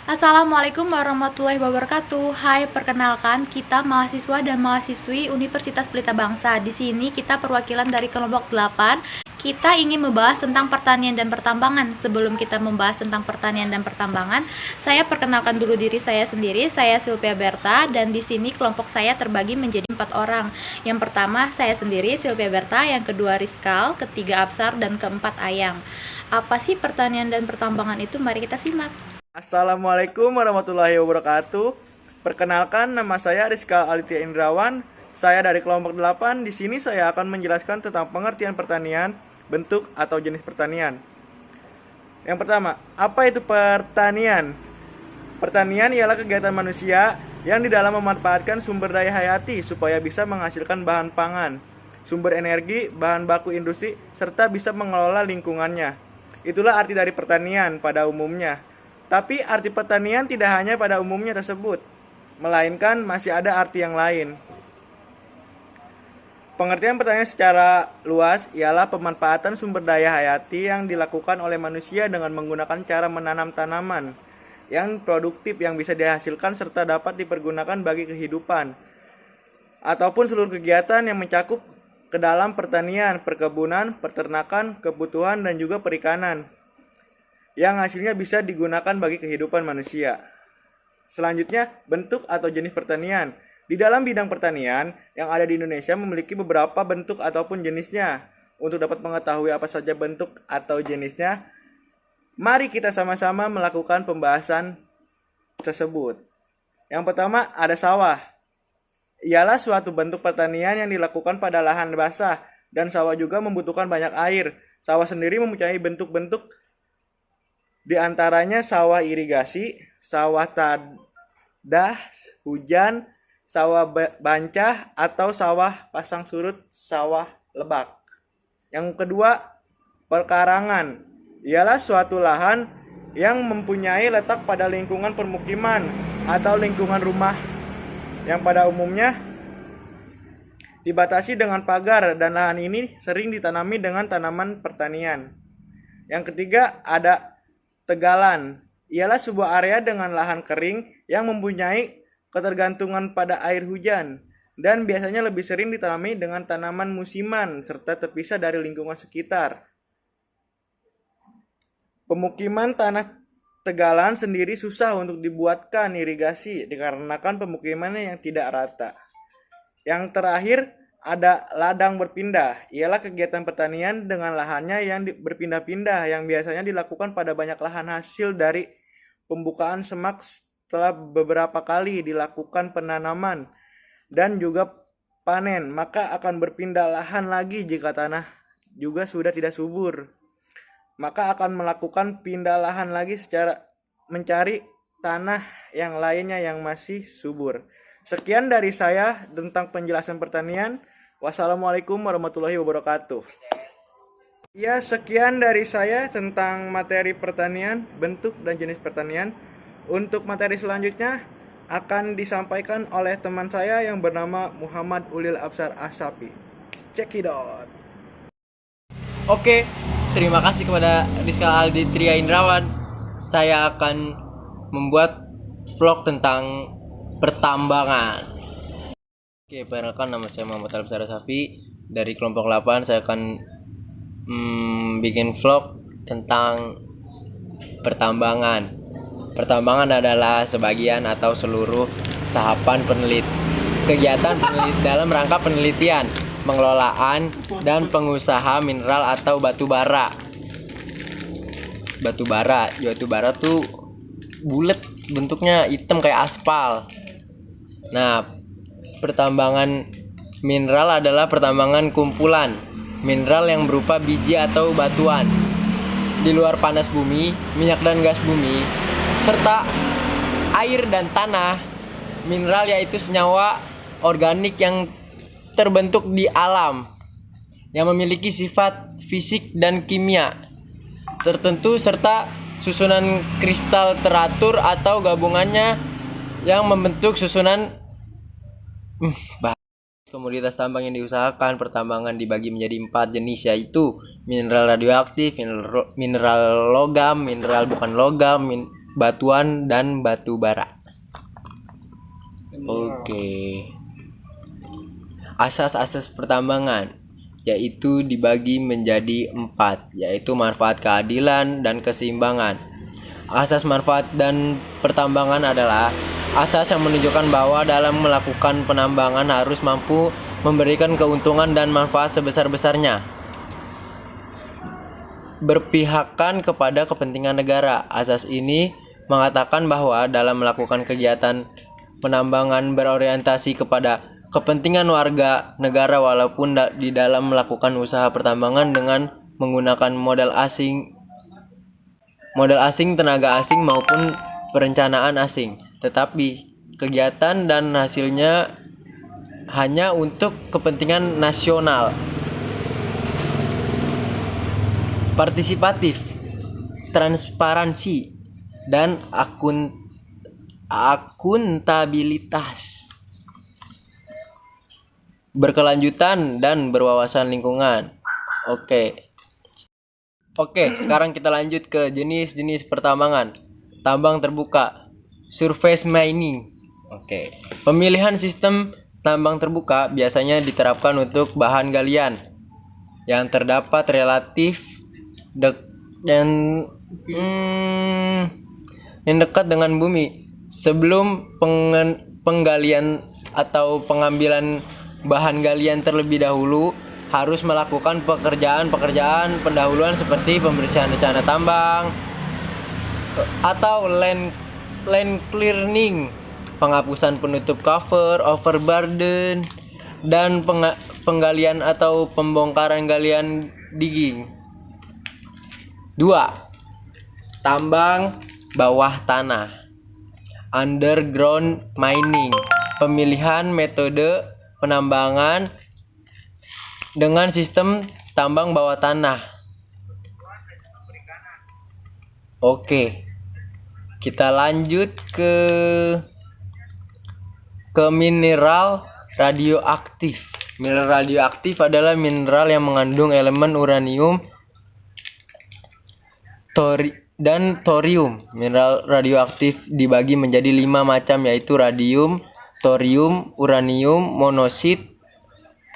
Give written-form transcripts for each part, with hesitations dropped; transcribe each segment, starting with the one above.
Assalamualaikum warahmatullahi wabarakatuh. Hai, perkenalkan kita mahasiswa dan mahasiswi Universitas Pelita Bangsa. Di sini kita perwakilan dari kelompok 8. Kita ingin membahas tentang pertanian dan pertambangan. Sebelum kita membahas tentang pertanian dan pertambangan, saya perkenalkan dulu diri saya sendiri. Saya Sylvia Berta dan di sini kelompok saya terbagi menjadi 4 orang. Yang pertama saya sendiri Sylvia Berta, yang kedua Rizkal, ketiga Absar, dan keempat Ayang. Apa sih pertanian dan pertambangan itu? Mari kita simak. Assalamualaikum warahmatullahi wabarakatuh. Perkenalkan, nama saya Rizkal Alitia Indrawan. Saya dari kelompok 8. Di sini saya akan menjelaskan tentang pengertian pertanian, bentuk atau jenis pertanian. Yang pertama, apa itu pertanian? Pertanian ialah kegiatan manusia yang di dalam memanfaatkan sumber daya hayati supaya bisa menghasilkan bahan pangan, sumber energi, bahan baku industri, serta bisa mengelola lingkungannya. Itulah arti dari pertanian pada umumnya. Tapi arti pertanian tidak hanya pada umumnya tersebut, melainkan masih ada arti yang lain. Pengertian pertanian secara luas ialah pemanfaatan sumber daya hayati yang dilakukan oleh manusia dengan menggunakan cara menanam tanaman yang produktif yang bisa dihasilkan serta dapat dipergunakan bagi kehidupan, ataupun seluruh kegiatan yang mencakup ke dalam pertanian, perkebunan, peternakan, kebutuhan, dan juga perikanan, yang hasilnya bisa digunakan bagi kehidupan manusia. Selanjutnya, bentuk atau jenis pertanian. Di dalam bidang pertanian yang ada di Indonesia memiliki beberapa bentuk ataupun jenisnya. Untuk dapat mengetahui apa saja bentuk atau jenisnya, mari kita sama-sama melakukan pembahasan tersebut. Yang pertama, ada sawah. Ialah suatu bentuk pertanian yang dilakukan pada lahan basah, dan sawah juga membutuhkan banyak air. Sawah sendiri mempunyai bentuk-bentuk, di antaranya sawah irigasi, sawah tadah hujan, sawah bancah atau sawah pasang surut, sawah lebak. Yang kedua, perkarangan. Ialah suatu lahan yang mempunyai letak pada lingkungan permukiman atau lingkungan rumah yang pada umumnya dibatasi dengan pagar, dan lahan ini sering ditanami dengan tanaman pertanian. Yang ketiga, ada tegalan. Ialah sebuah area dengan lahan kering yang mempunyai ketergantungan pada air hujan dan biasanya lebih sering ditanami dengan tanaman musiman serta terpisah dari lingkungan sekitar. Pemukiman tanah tegalan sendiri susah untuk dibuatkan irigasi dikarenakan pemukimannya yang tidak rata. Yang terakhir, ada ladang berpindah. Ialah kegiatan pertanian dengan lahannya yang berpindah-pindah yang biasanya dilakukan pada banyak lahan hasil dari pembukaan semak setelah beberapa kali dilakukan penanaman dan juga panen, maka akan berpindah lahan lagi jika tanah juga sudah tidak subur. Maka akan melakukan pindah lahan lagi secara mencari tanah yang lainnya yang masih subur. Sekian dari saya tentang penjelasan pertanian. Wassalamualaikum warahmatullahi wabarakatuh. Ya, sekian dari saya tentang materi pertanian, bentuk dan jenis pertanian. Untuk materi selanjutnya akan disampaikan oleh teman saya yang bernama Muhammad Ulil Absar Asapi. Check it out. Oke, terima kasih kepada Rizkal Alitia Indrawan. Saya akan membuat vlog tentang pertambangan. Oke, perkenalkan, nama saya Muhammad Absar Asafi dari kelompok 8. Saya akan bikin vlog tentang pertambangan. Pertambangan adalah sebagian atau seluruh tahapan kegiatan dalam rangka penelitian, pengelolaan, dan pengusaha mineral atau batu bara. Batu bara tuh bulat, bentuknya hitam kayak aspal. Nah, pertambangan mineral adalah pertambangan kumpulan mineral yang berupa biji atau batuan di luar panas bumi, minyak dan gas bumi, serta air dan tanah. Mineral yaitu senyawa organik yang terbentuk di alam yang memiliki sifat fisik dan kimia tertentu serta susunan kristal teratur atau gabungannya yang membentuk susunan komoditas tambang yang diusahakan. Pertambangan dibagi menjadi 4 jenis, yaitu mineral radioaktif, mineral logam, mineral bukan logam, batuan dan batu bara. Oke. Asas-asas pertambangan yaitu dibagi menjadi 4, yaitu manfaat, keadilan, dan keseimbangan. Asas manfaat dan pertambangan adalah asas yang menunjukkan bahwa dalam melakukan penambangan harus mampu memberikan keuntungan dan manfaat sebesar-besarnya, berpihakan kepada kepentingan negara. Asas ini mengatakan bahwa dalam melakukan kegiatan penambangan berorientasi kepada kepentingan warga negara walaupun di dalam melakukan usaha pertambangan dengan menggunakan modal asing, tenaga asing maupun perencanaan asing, tetapi kegiatan dan hasilnya hanya untuk kepentingan nasional. Partisipatif, transparansi, dan akuntabilitas, berkelanjutan dan berwawasan lingkungan. Oke, sekarang kita lanjut ke jenis-jenis pertambangan. Tambang terbuka, surface mining. Pemilihan sistem tambang terbuka biasanya diterapkan untuk bahan galian yang terdapat relatif dekat dengan bumi. Sebelum penggalian atau pengambilan bahan galian terlebih dahulu harus melakukan pekerjaan pendahuluan seperti pembersihan rencana tambang atau land clearing, penghapusan penutup cover, overburden, dan penggalian atau pembongkaran galian digging. 2. Tambang bawah tanah, underground mining, pemilihan metode penambangan dengan sistem tambang bawah tanah. Oke, kita lanjut ke mineral radioaktif. Mineral radioaktif adalah mineral yang mengandung elemen uranium dan thorium. Mineral radioaktif dibagi menjadi 5 macam, yaitu radium, thorium, uranium, monosit,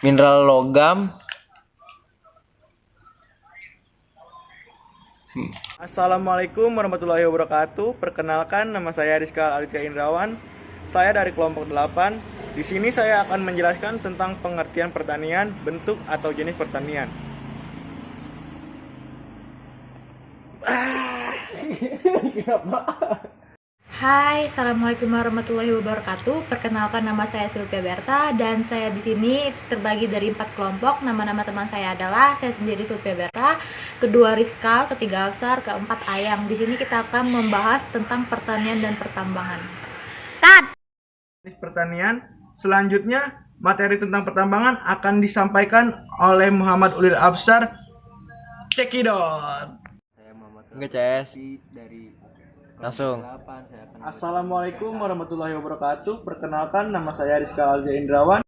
mineral logam. Assalamualaikum warahmatullahi wabarakatuh. Perkenalkan, nama saya Rizka Alitra Indrawan. Saya dari kelompok 8. Di sini saya akan menjelaskan tentang pengertian pertanian, bentuk atau jenis pertanian. Hai, assalamualaikum warahmatullahi wabarakatuh. Perkenalkan, nama saya Sylvia Berta dan saya di sini terbagi dari 4 kelompok. Nama-nama teman saya adalah saya sendiri Sylvia Berta, kedua Rizkal, ketiga Afsar, keempat Ayang. Di sini kita akan membahas tentang pertanian dan pertambangan. Jenis pertanian. Selanjutnya, materi tentang pertambangan akan disampaikan oleh Muhammad Ulil Absar. Cekidot. Dari langsung. Assalamualaikum warahmatullahi wabarakatuh. Perkenalkan, nama saya Rizka Alja Indrawan.